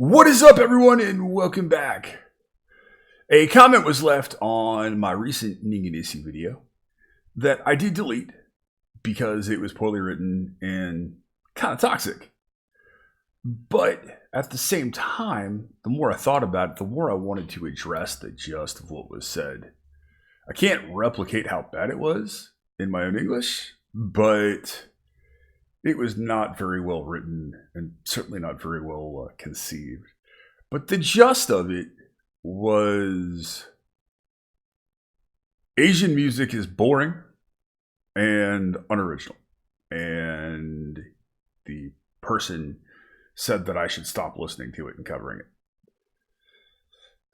What is up, everyone, and welcome back. A comment was left on my recent Ninganisi video that I did delete because it was poorly written and kind of toxic. But at the same time, the more I thought about it, the more I wanted to address the gist of what was said. I can't replicate how bad it was in my own English, but it was not very well written and certainly not very well conceived. But the gist of it was Asian music is boring and unoriginal. And the person said that I should stop listening to it and covering it.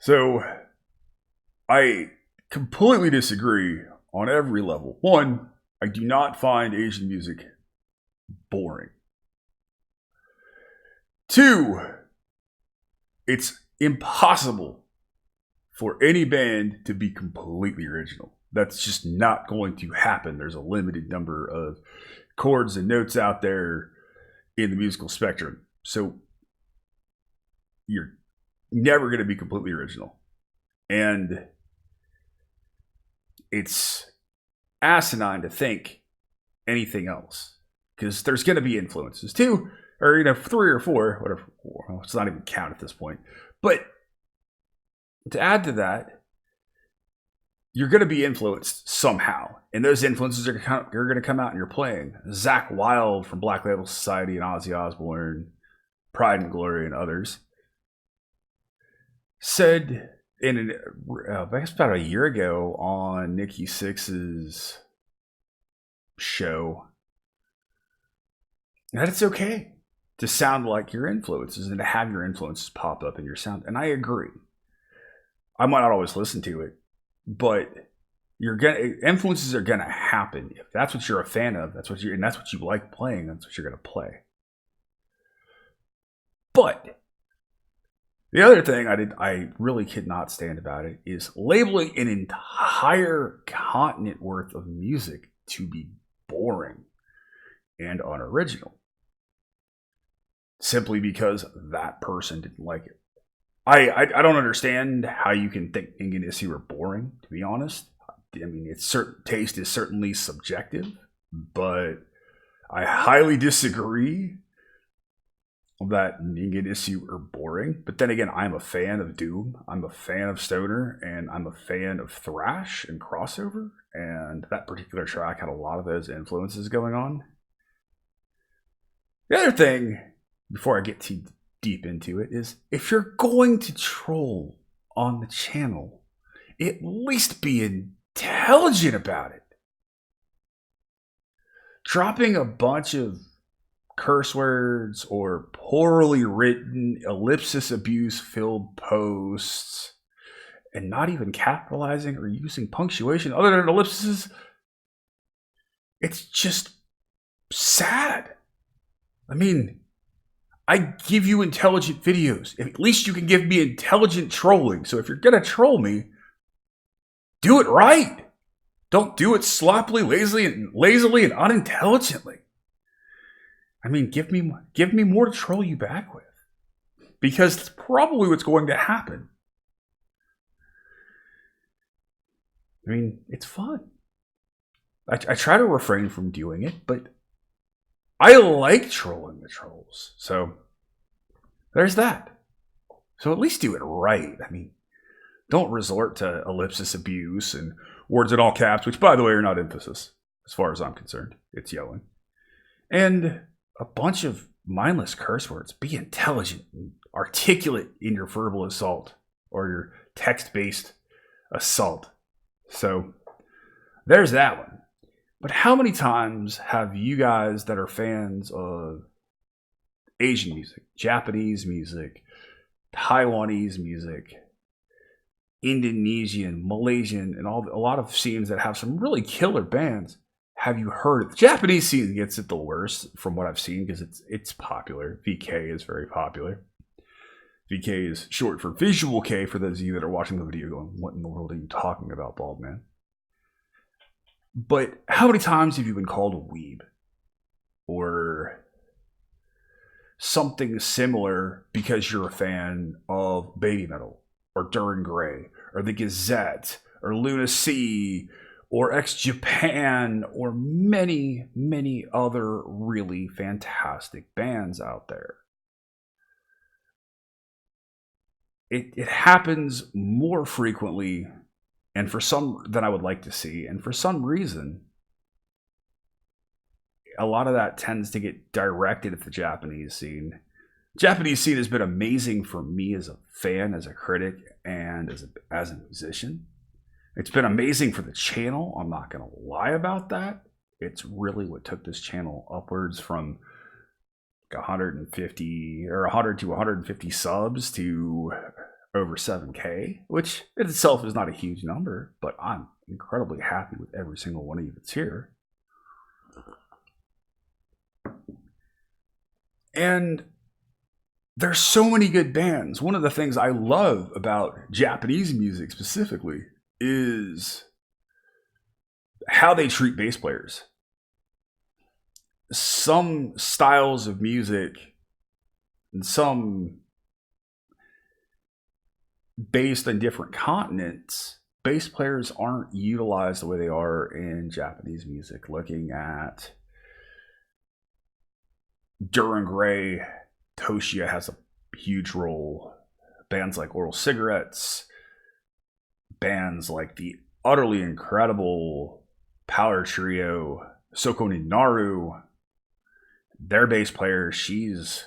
So I completely disagree on every level. One, I do not find Asian music boring. Two, it's impossible for any band to be completely original. That's just not going to happen. There's a limited number of chords and notes out there in the musical spectrum. So you're never going to be completely original. And it's asinine to think anything else, because there's going to be influences. Two, or three or four, whatever. Well, it's not even count at this point. But to add to that, you're going to be influenced somehow, and those influences are going to come out in your playing. Zakk Wylde from Black Label Society and Ozzy Osbourne, Pride and Glory, and others said I guess about a year ago on Nikki Sixx's show that it's okay to sound like your influences and to have your influences pop up in your sound. And I agree. I might not always listen to it, but influences are gonna happen. If that's what you're a fan of, that's what you like playing, that's what you're gonna play. But the other thing I really could not stand about it is labeling an entire continent worth of music to be boring and unoriginal, simply because that person didn't like it. I don't understand how you can think Ninganisi were boring, to be honest. I mean, taste is certainly subjective, but I highly disagree that Ninganisi are boring. But then again, I'm a fan of Doom, I'm a fan of Stoner, and I'm a fan of thrash and crossover, and that particular track had a lot of those influences going on. The other thing, before I get too deep into it, is if you're going to troll on the channel, at least be intelligent about it. Dropping a bunch of curse words or poorly written, ellipsis abuse filled posts and not even capitalizing or using punctuation other than ellipses, it's just sad. I mean, I give you intelligent videos. At least you can give me intelligent trolling. So if you're going to troll me, do it right. Don't do it sloppily, lazily, and unintelligently. I mean, give me more to troll you back with, because it's probably what's going to happen. I mean, it's fun. I try to refrain from doing it, but I like trolling the trolls. So there's that. So at least do it right. I mean, don't resort to ellipsis abuse and words in all caps, which, by the way, are not emphasis as far as I'm concerned. It's yelling. And a bunch of mindless curse words. Be intelligent and articulate in your verbal assault or your text-based assault. So there's that one. But how many times have you guys that are fans of Asian music, Japanese music, Taiwanese music, Indonesian, Malaysian, and a lot of scenes that have some really killer bands, have you heard it? The Japanese scene gets it the worst from what I've seen because it's popular. VK is very popular. VK is short for Visual K for those of you that are watching the video going, what in the world are you talking about, Baldman? But how many times have you been called a weeb? Or something similar because you're a fan of Baby Metal or Duran Gray or The Gazette or Luna Sea or X Japan or many, many other really fantastic bands out there. It happens more frequently and for some than I would like to see. And for some reason, a lot of that tends to get directed at the Japanese scene. Japanese scene has been amazing for me as a fan, as a critic, and as a musician. It's been amazing for the channel. I'm not going to lie about that. It's really what took this channel upwards from 150 or 100 to 150 subs to over 7K, which in itself is not a huge number, but I'm incredibly happy with every single one of you that's here. And there's so many good bands. One of the things I love about Japanese music specifically is how they treat bass players. Some styles of music and some based on different continents, bass players aren't utilized the way they are in Japanese music. Looking at Duran Gray, Toshia has a huge role. Bands like Oral Cigarettes, bands like the utterly incredible power trio Sokoni Naru, their bass player, she's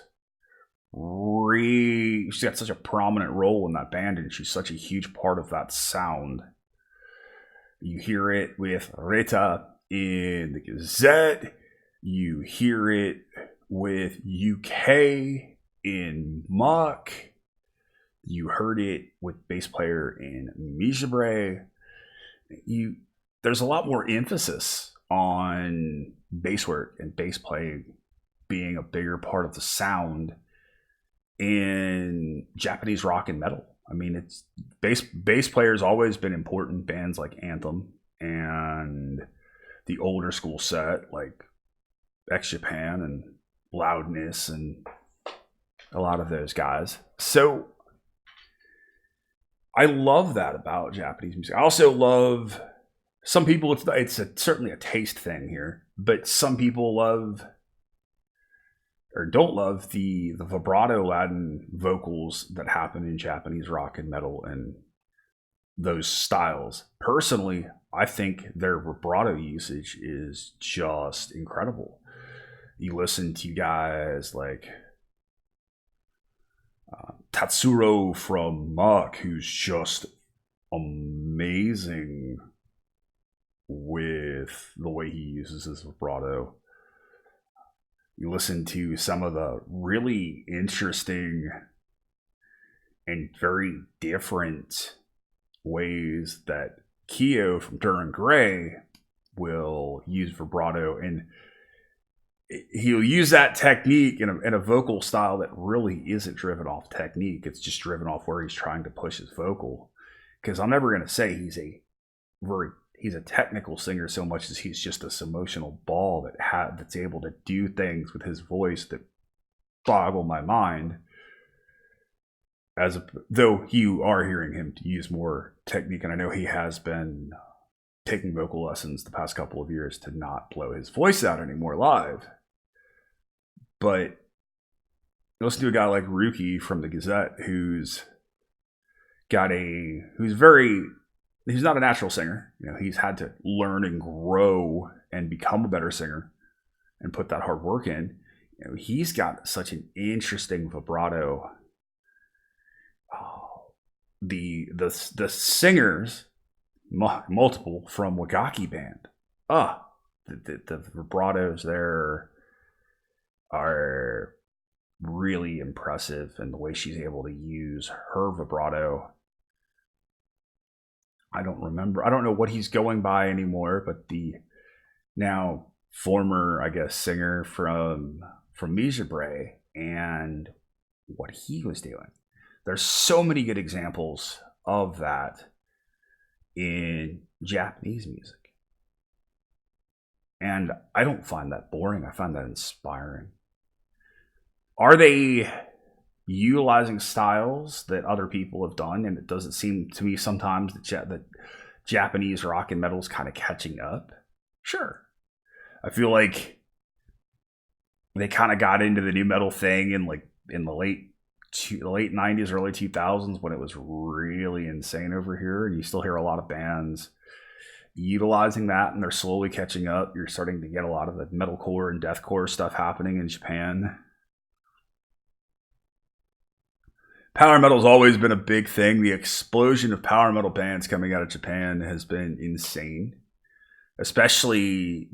got such a prominent role in that band, and she's such a huge part of that sound. You hear it with Rita in the Gazette. You hear it with UK in Muck. You heard it with bass player in Mijabre. There's a lot more emphasis on bass work and bass playing being a bigger part of the sound in Japanese rock and metal. I mean, it's bass players always been important. Bands like Anthem and the older school set like X Japan and Loudness and a lot of those guys. So I love that about Japanese music. I also love some people. It's certainly a taste thing here, but some people love or don't love the vibrato Latin vocals that happen in Japanese rock and metal and those styles. Personally, I think their vibrato usage is just incredible. You listen to guys like Tatsuro from Muck, who's just amazing with the way he uses his vibrato. You listen to some of the really interesting and very different ways that Kyo from Duran Gray will use vibrato, and he'll use that technique in a vocal style that really isn't driven off technique. It's just driven off where he's trying to push his vocal. Because I'm never going to say he's a technical singer so much as he's just this emotional ball that's able to do things with his voice that boggle my mind. Though you are hearing him to use more technique, and I know he has been taking vocal lessons the past couple of years to not blow his voice out anymore live. But listen to a guy like Ruki from the Gazette, who's not a natural singer. You know, he's had to learn and grow and become a better singer and put that hard work in. You know, he's got such an interesting vibrato. The singers, multiple from Wagaki Band. The vibratos there are really impressive, and the way she's able to use her vibrato. I don't know what he's going by anymore, but the now former, I guess, singer from Mijabre and what he was doing. There's so many good examples of that in Japanese music. And I don't find that boring. I find that inspiring. Are they utilizing styles that other people have done? And it doesn't seem to me sometimes that Japanese rock and metal is kind of catching up. Sure. I feel like they kind of got into the new metal thing in the late 90s, early 2000s when it was really insane over here, and you still hear a lot of bands utilizing that, and they're slowly catching up. You're starting to get a lot of the metalcore and deathcore stuff happening in Japan. Power metal's always been a big thing. The explosion of power metal bands coming out of Japan has been insane, especially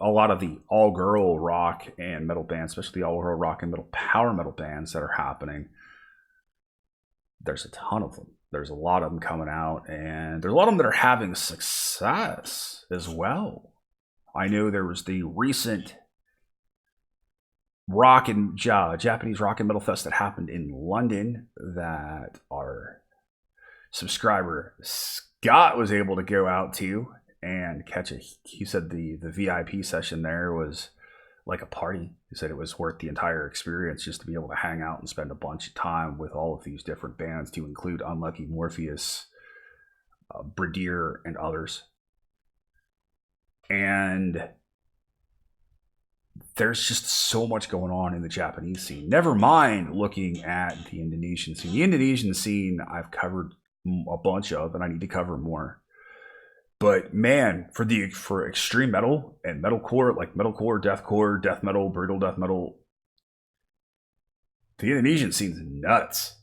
a lot of the all-girl rock and metal bands, especially the all-girl rock and metal power metal bands that are happening. There's a ton of them. There's a lot of them coming out, and there's a lot of them that are having success as well. I know there was the recent Japanese rock and metal fest that happened in London that our subscriber Scott was able to go out to and catch it. He said the VIP session there was like a party. He said it was worth the entire experience just to be able to hang out and spend a bunch of time with all of these different bands, to include Unlucky Morpheus, Bradier, and others. And there's just so much going on in the Japanese scene. Never mind looking at the Indonesian scene. The Indonesian scene I've covered a bunch of, and I need to cover more. But man, for extreme metal and metalcore, like metalcore, deathcore, death metal, brutal death metal, the Indonesian scene's nuts.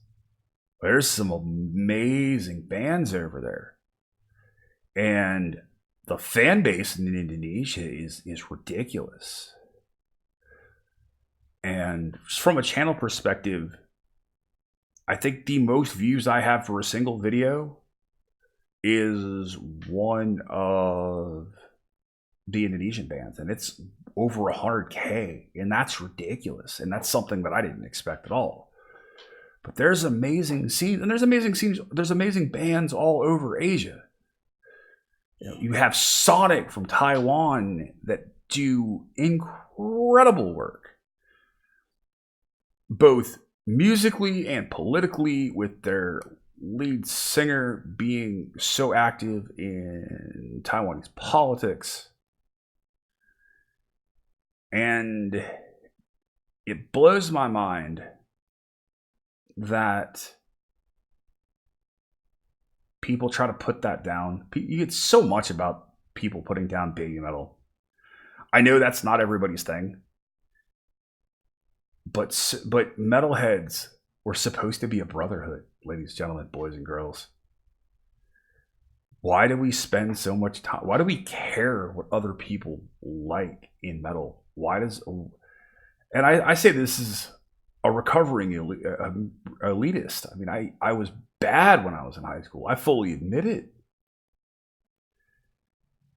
There's some amazing bands over there. And the fan base in Indonesia is ridiculous. And from a channel perspective, I think the most views I have for a single video is one of the Indonesian bands, and it's over 100K, and that's ridiculous, and that's something that I didn't expect at all. But there's amazing scenes, and there's amazing bands all over Asia. You have Sonic from Taiwan that do incredible work, both musically and politically, with their lead singer being so active in Taiwanese politics. And it blows my mind that people try to put that down. You get so much about people putting down baby metal. I know that's not everybody's thing, but metalheads were supposed to be a brotherhood, ladies and gentlemen, boys and girls. Why do we spend so much time? Why do we care what other people like in metal? And I say this is a recovering elitist. I mean, I was bad when I was in high school. I fully admit it.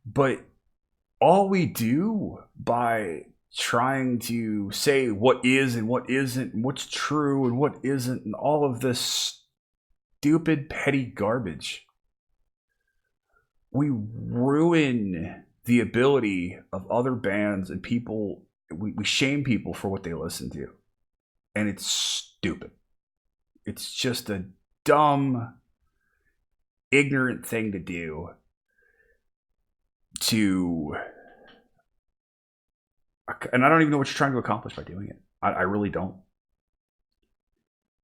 But all we do by trying to say what is and what isn't, and what's true and what isn't, and all of this stupid, petty garbage, we ruin the ability of other bands and people. We shame people for what they listen to. And it's stupid. It's just a dumb, ignorant thing to do. And I don't even know what you're trying to accomplish by doing it. I really don't.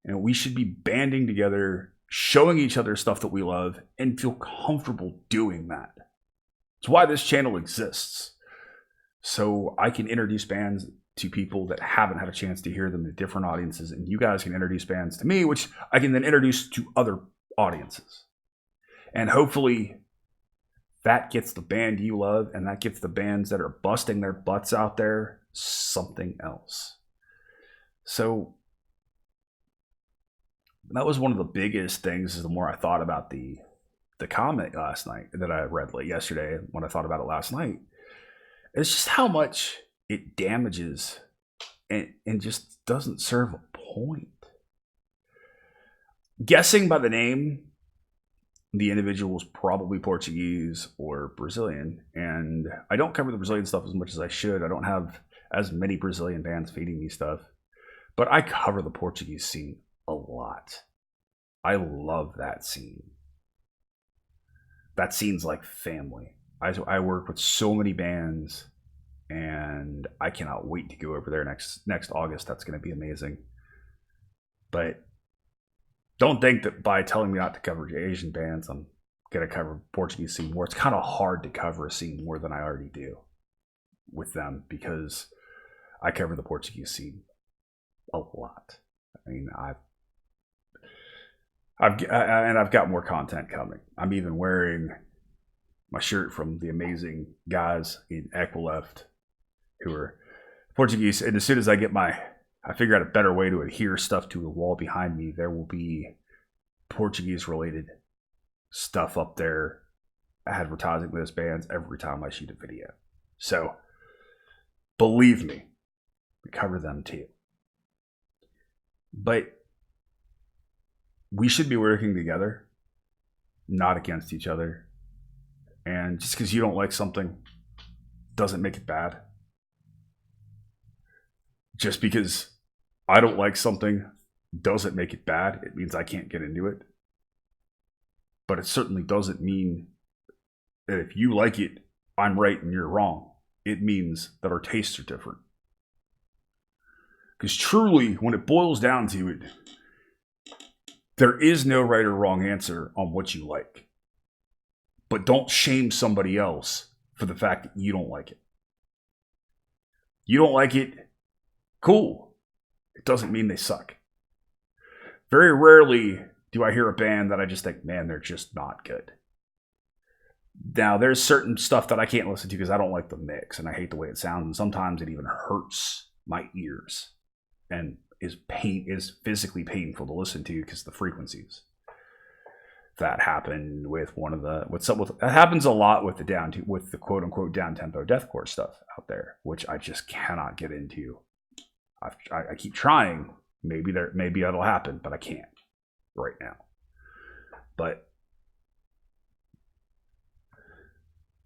We should be banding together, showing each other stuff that we love, and feel comfortable doing that. It's why this channel exists. So I can introduce bands to people that haven't had a chance to hear them to different audiences, and you guys can introduce bands to me, which I can then introduce to other audiences. And hopefully that gets the band you love, and that gets the bands that are busting their butts out there something else. So that was one of the biggest things. Is the more I thought about the comment last night that I read yesterday, when I thought about it last night, it's just how much it damages and just doesn't serve a point. Guessing by the name, the individual was probably Portuguese or Brazilian, and I don't cover the Brazilian stuff as much as I should. I don't have as many Brazilian bands feeding me stuff. But I cover the Portuguese scene a lot. I love that scene. That scene's like family. I work with so many bands, and I cannot wait to go over there next August. That's going to be amazing. But don't think that by telling me not to cover Asian bands, I'm going to cover Portuguese scene more. It's kind of hard to cover a scene more than I already do with them, because I cover the Portuguese scene a lot. I mean, I've got more content coming. I'm even wearing my shirt from the amazing guys in Equileft, who are Portuguese. And as soon as I figure out a better way to adhere stuff to the wall behind me, there will be Portuguese related stuff up there advertising those bands every time I shoot a video. So believe me, we cover them too. But we should be working together, not against each other. And just because you don't like something doesn't make it bad. Just because I don't like something doesn't make it bad. It means I can't get into it. But it certainly doesn't mean that if you like it, I'm right and you're wrong. It means that our tastes are different. Because truly, when it boils down to it, there is no right or wrong answer on what you like. But don't shame somebody else for the fact that you don't like it. You don't like it, cool. It doesn't mean they suck. Very rarely do I hear a band that I just think, man, they're just not good. Now, there's certain stuff that I can't listen to because I don't like the mix and I hate the way it sounds. And sometimes it even hurts my ears and is physically painful to listen to because of the frequencies. That happened with that happens a lot with the quote unquote down tempo deathcore stuff out there, which I just cannot get into. I keep trying. Maybe that'll happen, but I can't right now. But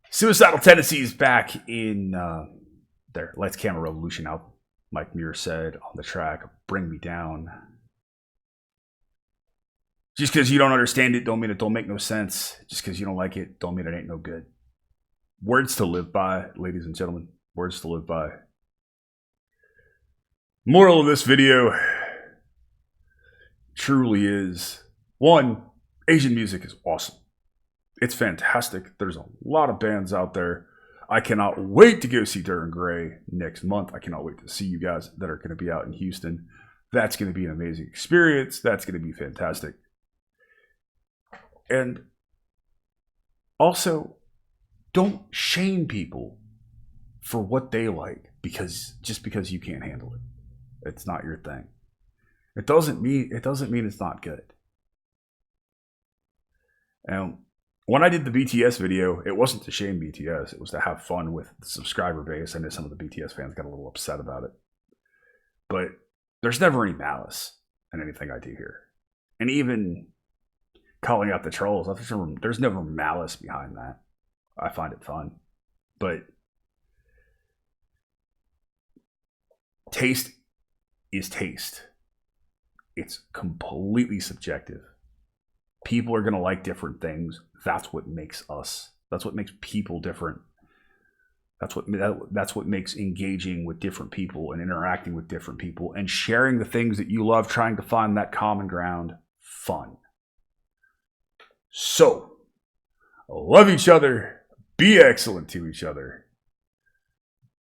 Suicidal Tendencies back in their Lights Camera Revolution album. Mike Muir said on the track, "Bring Me Down." Just because you don't understand it don't mean it don't make no sense. Just because you don't like it don't mean it ain't no good. Words to live by, ladies and gentlemen. Words to live by. Moral of this video truly is, one, Asian music is awesome. It's fantastic. There's a lot of bands out there. I cannot wait to go see Durham Gray next month. I cannot wait to see you guys that are going to be out in Houston. That's going to be an amazing experience. That's going to be fantastic. And also, don't shame people for what they like just because you can't handle it. It's not your thing. It doesn't mean it's not good. And when I did the BTS video, it wasn't to shame BTS. It was to have fun with the subscriber base. I know some of the BTS fans got a little upset about it. But there's never any malice in anything I do here. And even calling out the trolls, there's never malice behind that. I find it fun. But taste is taste. It's completely subjective. People are going to like different things. That's what makes us. That's what makes people different. That's what makes engaging with different people and interacting with different people and sharing the things that you love, trying to find that common ground, fun. So, love each other. Be excellent to each other.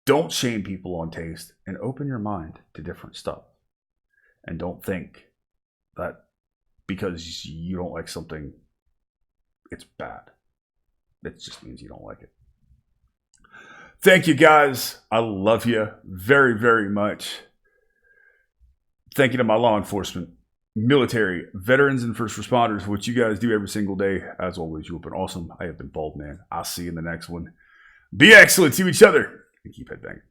Don't shame people on taste and open your mind to different stuff. And don't think that because you don't like something, it's bad. It just means you don't like it. Thank you, guys. I love you very, very much. Thank you to my law enforcement, military, veterans, and first responders for what you guys do every single day. As always, you have been awesome. I have been Baldman. I'll see you in the next one. Be excellent to each other and keep headbanging.